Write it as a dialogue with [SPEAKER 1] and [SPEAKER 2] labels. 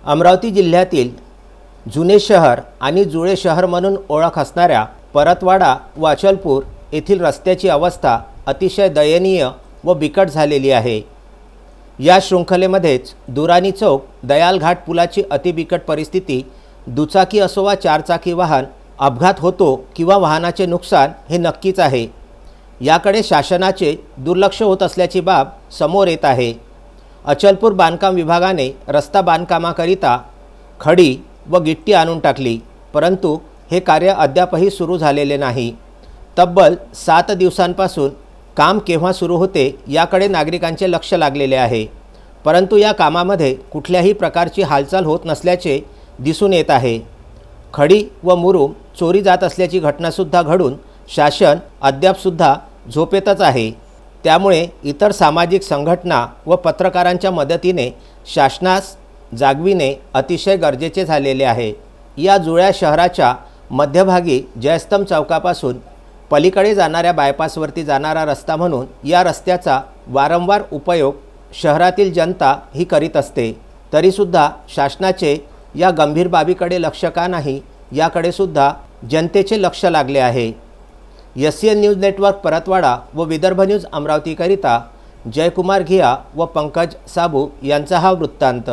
[SPEAKER 1] अमरावती जिल्ह्यातील जुने शहर आणि जुळे शहर म्हणून ओळख असणाऱ्या परतवाडा व अचलपूर येथील रस्त्याची अवस्था अतिशय दयनीय व बिकट झालेली आहे। या शृंखलेमध्येच दुराणी चौक दयाल घाट पुलाची अतिबिकट परिस्थिती, दुचाकी असो वा चारचाकी वाहन अपघात होतो किंवा वाहनाचे नुकसान हे नक्कीच आहे। याकडे शासनाचे दुर्लक्ष होत असल्याची बाब समोर येत आहे। अचलपूर बांधकाम विभागाने रस्ता बांधकामाकरिता खडी व गिट्टी आणून टाकली, परंतु हे कार्य अद्यापही सुरू झालेले नाही। तब्बल 7 दिवसांपासून काम केव्हा सुरू होते याकडे नागरिकांचे लक्ष लागलेले आहे, परंतु या कामामध्ये कुठल्याही प्रकारची हालचाल होत नसल्याचे दिसून येत आहे। खडी व मुरुम चोरी जात असल्याची घटनासुद्धा घडून शासन अद्यापसुद्धा झोपेतच आहे। त्यामुळे इतर सामाजिक संघटना व पत्रकारांच्या मदतीने शासनास जागविणे अतिशय गरजेचे झालेले आहे। या जुळ्या शहराच्या मध्यभागी जयस्तंभ चौकापासून पलीकडे जाणाऱ्या बायपासवरती जाणारा रस्ता म्हणून या रस्त्याचा वारंवार उपयोग शहरातील जनता ही करीत असते, तरीसुद्धा शासनाचे या गंभीर बाबीकडे लक्ष का नाही याकडे सुद्धा जनतेचे लक्ष लागले आहे। SCN न्यूज नेटवर्क परतवाडा व विदर्भ न्यूज अमरावतीकरिता जयकुमार घिया व पंकज साबू यांचा हा वृत्तांत।